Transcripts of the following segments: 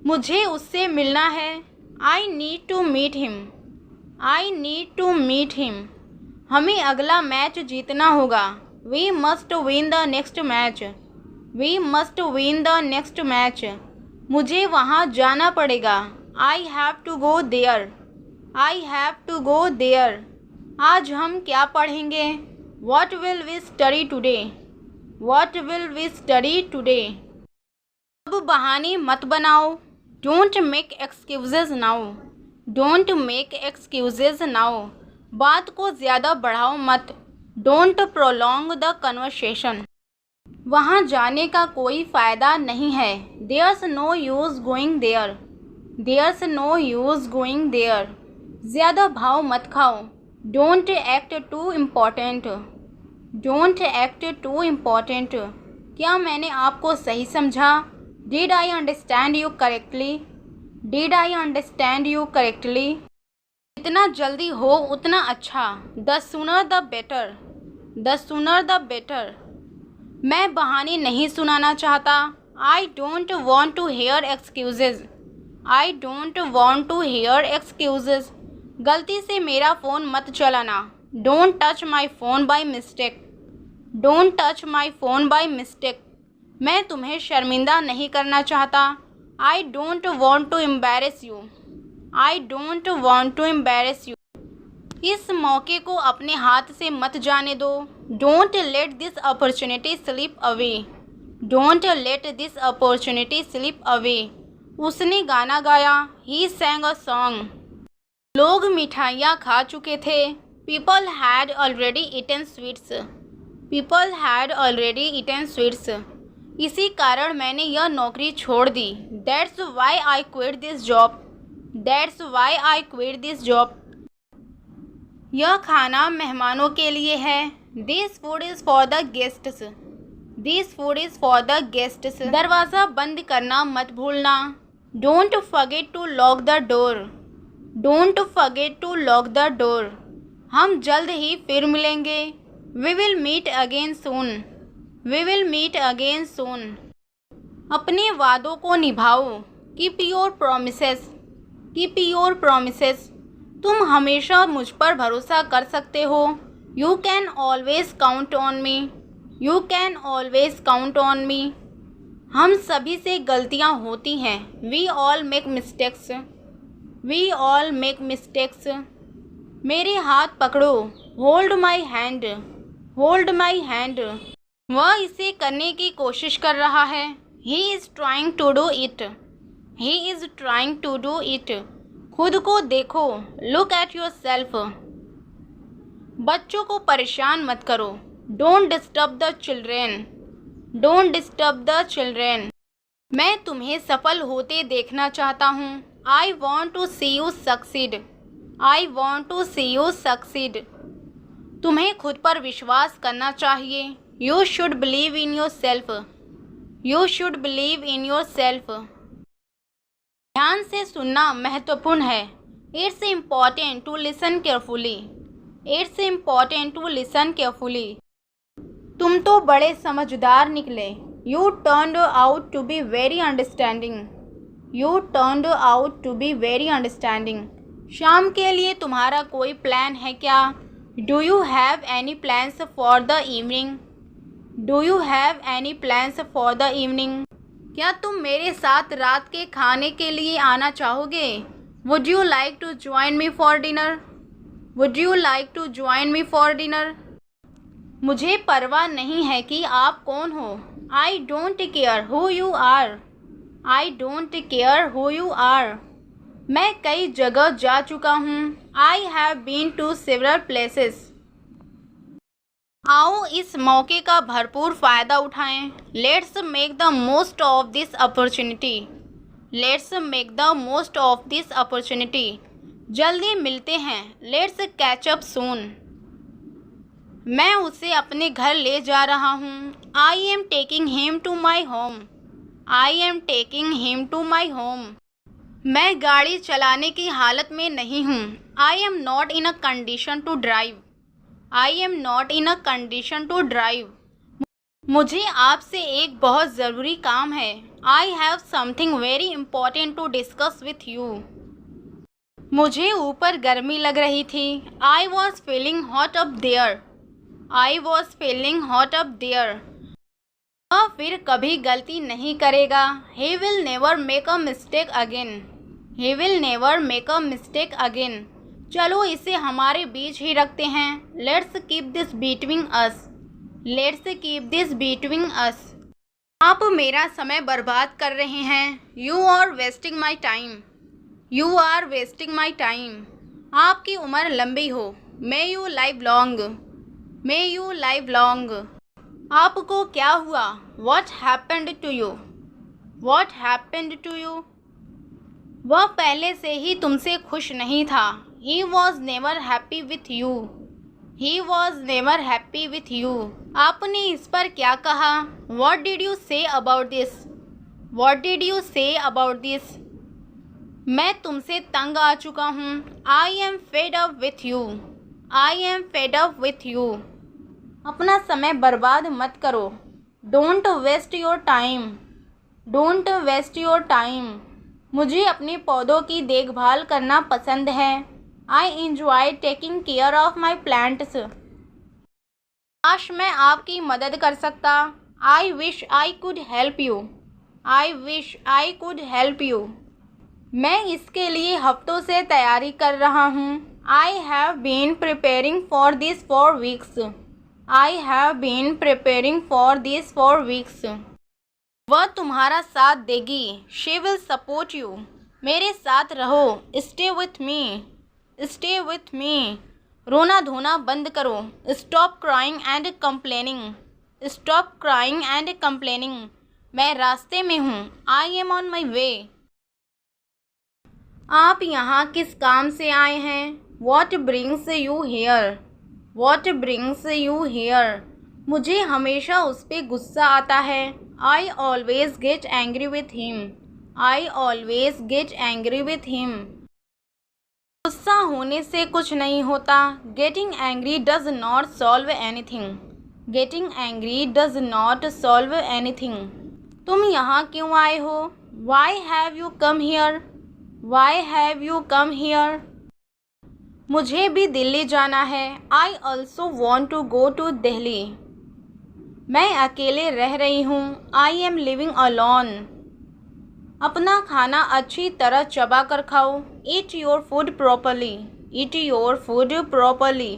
मुझे उससे मिलना है। I need to meet him. I need to meet him. हमें अगला मैच जीतना होगा। We must win the next match. We must win the next match. मुझे वहाँ जाना पड़ेगा। I have to go there. I have to go there. आज हम क्या पढ़ेंगे? What will we study today? What will we study today? अब बहाने मत बनाओ। Don't make excuses now. Don't make excuses now. बात को ज़्यादा बढ़ाओ मत। Don't prolong the conversation. वहाँ जाने का कोई फ़ायदा नहीं है। There's no use going there. There's no use going there. ज़्यादा भाव मत खाओ। Don't act too important. Don't act too important. क्या मैंने आपको सही समझा? Did I understand you correctly? Did I understand you correctly? जितना जल्दी हो उतना अच्छा। The sooner the better. The sooner the better. मैं बहाने नहीं सुनाना चाहता। I don't want to hear excuses. I don't want to hear excuses. गलती से मेरा फ़ोन मत चलाना। Don't touch my phone by mistake. Don't touch my phone by mistake. मैं तुम्हें शर्मिंदा नहीं करना चाहता। I don't want to embarrass you. I don't want to embarrass you. इस मौके को अपने हाथ से मत जाने दो। Don't let this opportunity slip away. Don't let this opportunity slip away. उसने गाना गाया। He sang a song. लोग मिठाइयाँ खा चुके थे। People had already eaten sweets. People had already eaten sweets. इसी कारण मैंने यह नौकरी छोड़ दी। That's why I quit this job. That's why I quit this job. यह खाना मेहमानों के लिए है। This food is for the guests. This food is for the guests. दरवाज़ा बंद करना मत भूलना। Don't forget to lock the door. Don't forget to lock the door. हम जल्द ही फिर मिलेंगे। We will meet again soon. We will meet again soon. अपने वादों को निभाओ। Keep your promises. Keep your promises. तुम हमेशा मुझ पर भरोसा कर सकते हो। You can always count on me. You can always count on me. हम सभी से गलतियाँ होती हैं। We all make mistakes. We all make mistakes. मेरे हाथ पकड़ो। Hold my hand. Hold my hand. वह इसे करने की कोशिश कर रहा है। He is trying to do it. He is trying to do it. खुद को देखो। Look at yourself. बच्चों को परेशान मत करो। Don't disturb the children. Don't disturb the children. मैं तुम्हें सफल होते देखना चाहता हूँ। I want to see you succeed. I want to see you succeed. तुम्हें खुद पर विश्वास करना चाहिए। You should believe in yourself. You should believe in yourself. ध्यान से सुनना महत्वपूर्ण है। It's important to listen carefully. It's important to listen carefully. तुम तो बड़े समझदार निकले। You turned out to be very understanding. You turned out to be very understanding. शाम के लिए तुम्हारा कोई प्लान है क्या? Do you have any plans for the evening? Do you have any plans for the evening? क्या तुम मेरे साथ रात के खाने के लिए आना चाहोगे? Would you like to join me for dinner? Would you like to join me for dinner? मुझे परवाह नहीं है कि आप कौन हो। I don't care who you are. I don't care who you are. मैं कई जगह जा चुका हूँ। I have been to several places. आओ इस मौके का भरपूर फ़ायदा उठाएं। Let's make the most of this opportunity. Let's make the most of this opportunity. जल्दी मिलते हैं। Let's catch up soon. मैं उसे अपने घर ले जा रहा हूँ। I am taking him to my home. I am taking him to my home. मैं गाड़ी चलाने की हालत में नहीं हूँ। I am not in a condition to drive. I am not in a condition to drive. मुझे आपसे एक बहुत ज़रूरी काम है। I have something very important to discuss with you. मुझे ऊपर गर्मी लग रही थी। I was feeling hot up there. I was feeling hot up there. वह फिर कभी गलती नहीं करेगा। He will never make a mistake again. He will never make a mistake again. चलो इसे हमारे बीच ही रखते हैं। Let's keep this between us. Let's keep this between us. आप मेरा समय बर्बाद कर रहे हैं। You are wasting my time. You are wasting my time. आपकी उम्र लंबी हो। May you live long. May you live long. आपको क्या हुआ? What happened to you? What happened to you? वह पहले से ही तुमसे खुश नहीं था। He was never happy with you. He was never happy with you. आपने इस पर क्या कहा? What did you say about this? What did you say about this? मैं तुमसे तंग आ चुका हूँ। I am fed up with you. I am fed up with you. अपना समय बर्बाद मत करो। Don't waste your time. Don't waste your time. मुझे अपने पौधों की देखभाल करना पसंद है। I enjoy taking care of my plants. काश मैं आपकी मदद कर सकता। I wish I could help you. I wish I could help you. मैं इसके लिए हफ्तों से तैयारी कर रहा हूँ। I have been preparing for this for weeks. I have been preparing for this for weeks. वह तुम्हारा साथ देगी। She will support you. मेरे साथ रहो। Stay with me. Stay with me. रोना धोना बंद करो। Stop crying and complaining. Stop crying and complaining. मैं रास्ते में हूँ। I am on my way. आप यहाँ किस काम से आए हैं? What brings you here? What brings you here? मुझे हमेशा उस पर गुस्सा आता है। I always get angry with him. I always get angry with him. गुस्सा होने से कुछ नहीं होता। Getting angry does not solve anything. Getting angry does not solve anything. तुम यहाँ क्यों आए हो? Why have you come here? Why have you come here? मुझे भी दिल्ली जाना है। I also want to go to Delhi. मैं अकेले रह रही हूँ। I am living alone. अपना खाना अच्छी तरह चबा कर खाओ। Eat your food properly. Eat your food properly.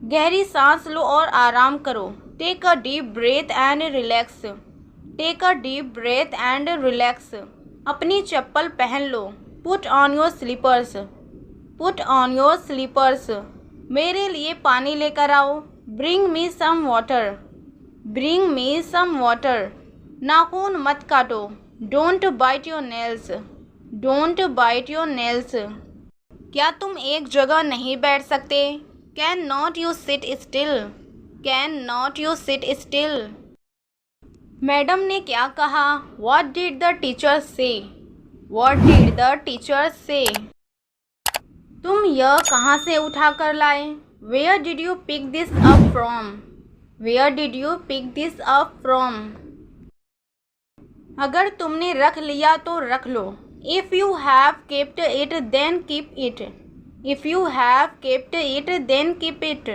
गहरी सांस लो और आराम करो। Take a deep breath and relax. Take a deep breath and relax. अपनी चप्पल पहन लो। Put on your slippers. Put on your slippers. मेरे लिए पानी लेकर आओ। Bring me some water. Bring me some water. नाखून मत काटो। Don't bite your nails. Don't bite your nails. क्या तुम एक जगह नहीं बैठ सकते? Can not you sit still? Can not you sit still? Madam ने क्या कहा? What did the teacher say? What did the teacher say? तुम यह कहाँ से उठा कर लाए? Where did you pick this up from? Where did you pick this up from? अगर तुमने रख लिया तो रख लो। If you have kept it then keep it. If you have kept it then keep it.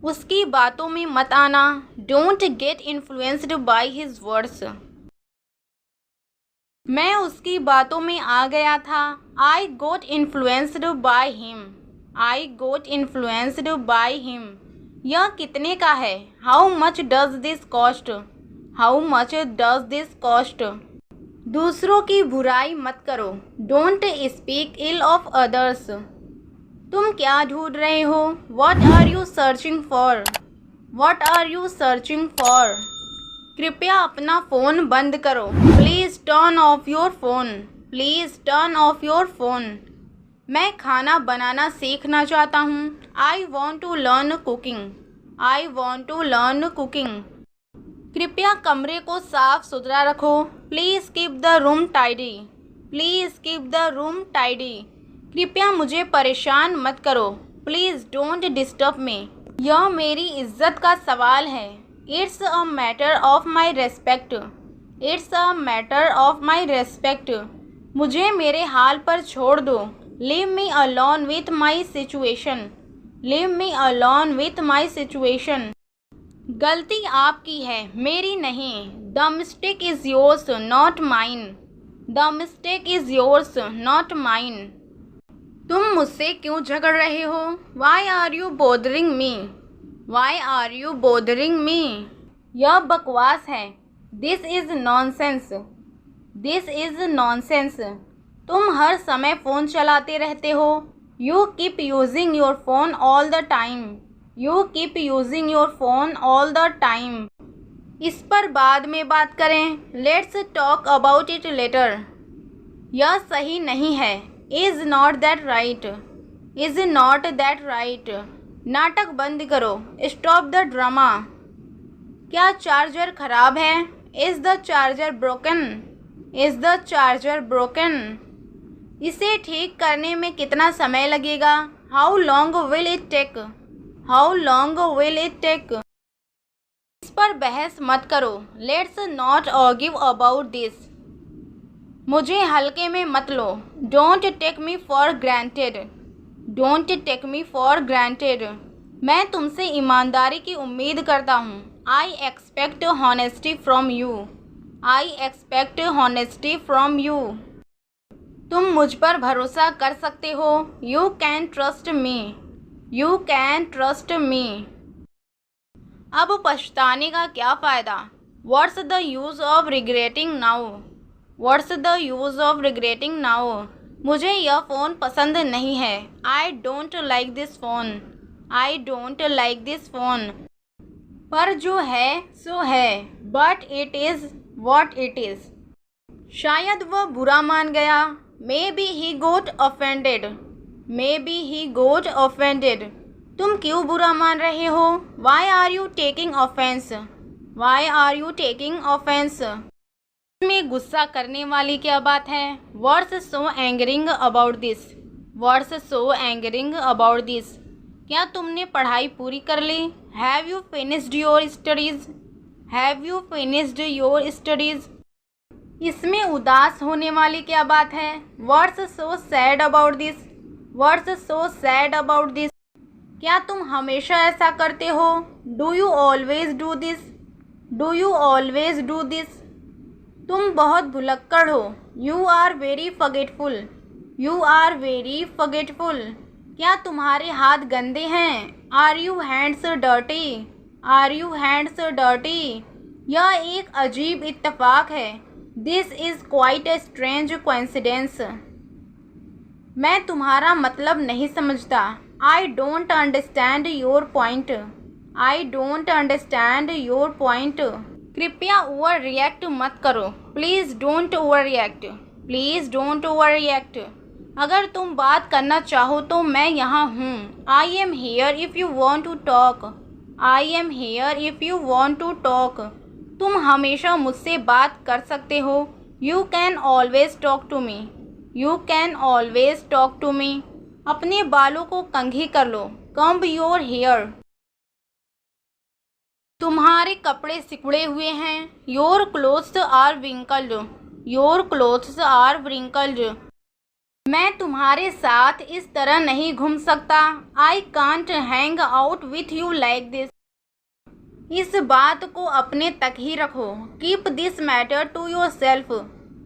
उसकी बातों में मत आना। Don't get influenced by his words. मैं उसकी बातों में आ गया था। I got influenced by him. I got influenced by him. यह कितने का है? How much does this cost? How much does this cost? दूसरों की बुराई मत करो। Don't speak ill of others. तुम क्या ढूंढ रहे हो? What are you searching for? What are you searching for? कृपया अपना फ़ोन बंद करो। Please turn off your phone. Please turn off your phone. मैं खाना बनाना सीखना चाहता हूँ। I want to learn cooking. I want to learn cooking. कृपया कमरे को साफ सुथरा रखो। Please keep the room tidy. Please keep the room tidy. कृपया मुझे परेशान मत करो। Please don't disturb me. यह मेरी इज्जत का सवाल है। It's a matter of my respect. It's a matter of my respect. मुझे मेरे हाल पर छोड़ दो। Leave me alone with my situation. Leave me alone with my situation. गलती आपकी है, मेरी नहीं। The mistake is yours not mine. The mistake is yours not mine. तुम मुझसे क्यों झगड़ रहे हो? Why are you bothering me? Why are you bothering me? यह बकवास है। This is nonsense. This is nonsense. तुम हर समय फ़ोन चलाते रहते हो। You keep using your phone all the time. You keep using your phone all the time. इस पर बाद में बात करें। Let's talk about it later. यह सही नहीं है। Is not that right? Is not that right? नाटक बंद करो। Stop the drama. क्या चार्जर खराब है? Is the charger broken? Is the charger broken? इसे ठीक करने में कितना समय लगेगा? How long will it take? How long will it take? इस पर बहस मत करो। Let's not argue about this. मुझे हल्के में मत लो। Don't take me for granted. Don't take me for granted. मैं तुमसे ईमानदारी की उम्मीद करता हूँ। I expect honesty from you. I expect honesty from you. तुम मुझ पर भरोसा कर सकते हो। You can trust me. You can trust me. अब पछताने का क्या फ़ायदा? What's the use of regretting now? What's the use of regretting now? मुझे यह फ़ोन पसंद नहीं है। I don't like this phone. I don't like this phone. पर जो है सो है। But it is what it is. शायद वह बुरा मान गया। Maybe he got offended. Maybe he got offended. तुम क्यों बुरा मान रहे हो? Why are you taking offence? Why are you taking offence? इसमें गुस्सा करने वाली क्या बात है? What's so angering about this? What's so angering about this? क्या तुमने पढ़ाई पूरी कर ली? Have you finished your studies? Have you finished your studies? इसमें उदास होने वाली क्या बात है? What's so sad about this? What's so sad about this? क्या तुम हमेशा ऐसा करते हो? Do you always do this? Do you always do this? तुम बहुत भुलक्कड़ हो। You are very forgetful. You are very forgetful. क्या तुम्हारे हाथ गंदे हैं? Are you hands dirty? Are you hands dirty? यह एक अजीब इत्तेफाक है। This is quite a strange coincidence. मैं तुम्हारा मतलब नहीं समझता। I don't understand your point. I don't understand your point. कृपया ओवर रिएक्ट मत करो। Please don't overreact. Please don't overreact. अगर तुम बात करना चाहो तो मैं यहाँ हूँ। I am here if you want to talk. I am here if you want to talk. तुम हमेशा मुझसे बात कर सकते हो। You can always talk to me. You can always talk to me. अपने बालों को कंघी कर लो। Comb your hair. तुम्हारे कपड़े सिकुड़े हुए हैं। Your clothes are wrinkled. Your clothes are wrinkled. मैं तुम्हारे साथ इस तरह नहीं घूम सकता। I can't hang out with you like this. इस बात को अपने तक ही रखो। Keep this matter to yourself.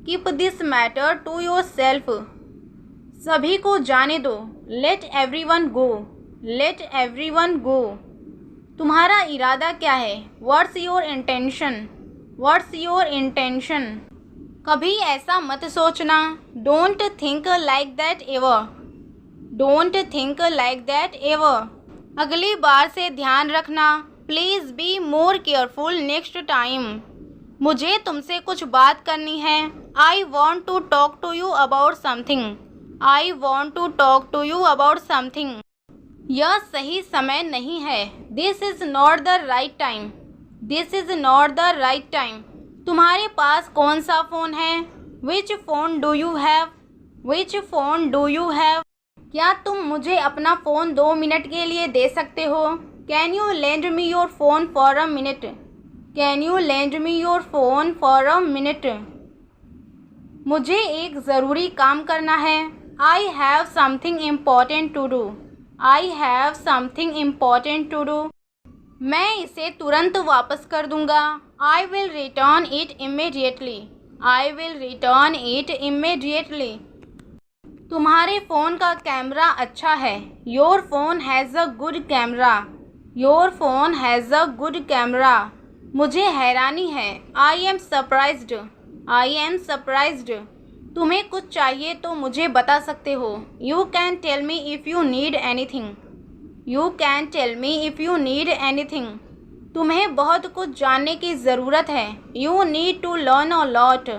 Keep this matter to yourself. सभी को जाने दो। Let everyone go. Let everyone go. तुम्हारा इरादा क्या है? What's your intention? What's your intention? कभी ऐसा मत सोचना। Don't think like that ever. Don't think like that ever. अगली बार से ध्यान रखना। Please be more careful next time. मुझे तुमसे कुछ बात करनी है। I want to talk to you about something. I want to talk to you about something. यह सही समय नहीं है। This is not the right time. This is not the right time. तुम्हारे पास कौन सा फ़ोन है? Which phone do you have? Which phone do you have? क्या तुम मुझे अपना फ़ोन 2 मिनट के लिए दे सकते हो? Can you lend me your phone for a minute? Can you lend me your phone for a minute? मुझे एक ज़रूरी काम करना है। I have something important to do. I have something important to do. मैं इसे तुरंत वापस कर दूंगा। I will return it immediately. I will return it immediately. तुम्हारे फ़ोन का कैमरा अच्छा है। Your phone has a good camera. Your phone has a good camera. मुझे हैरानी है। I am surprised. I am surprised. तुम्हें कुछ चाहिए तो मुझे बता सकते हो। You can tell me if you need anything. You can tell me if you need anything. तुम्हें बहुत कुछ जानने की ज़रूरत है। You need to learn a lot.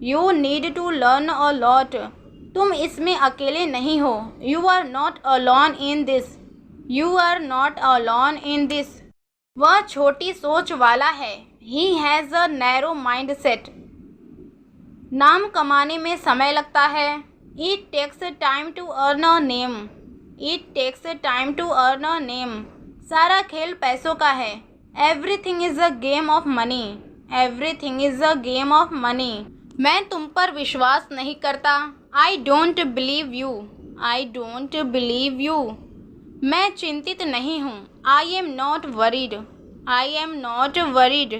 You need to learn a lot. तुम इसमें अकेले नहीं हो। You are not alone in this. You are not alone in this. वह छोटी सोच वाला है। He has a narrow mindset. नाम कमाने में समय लगता है। It takes time to earn a name. It takes time to earn a name. सारा खेल पैसों का है। Everything is a game of money. Everything is a game of money. मैं तुम पर विश्वास नहीं करता। I don't believe you. I don't believe you. मैं चिंतित नहीं हूँ। I am not worried. I am not worried.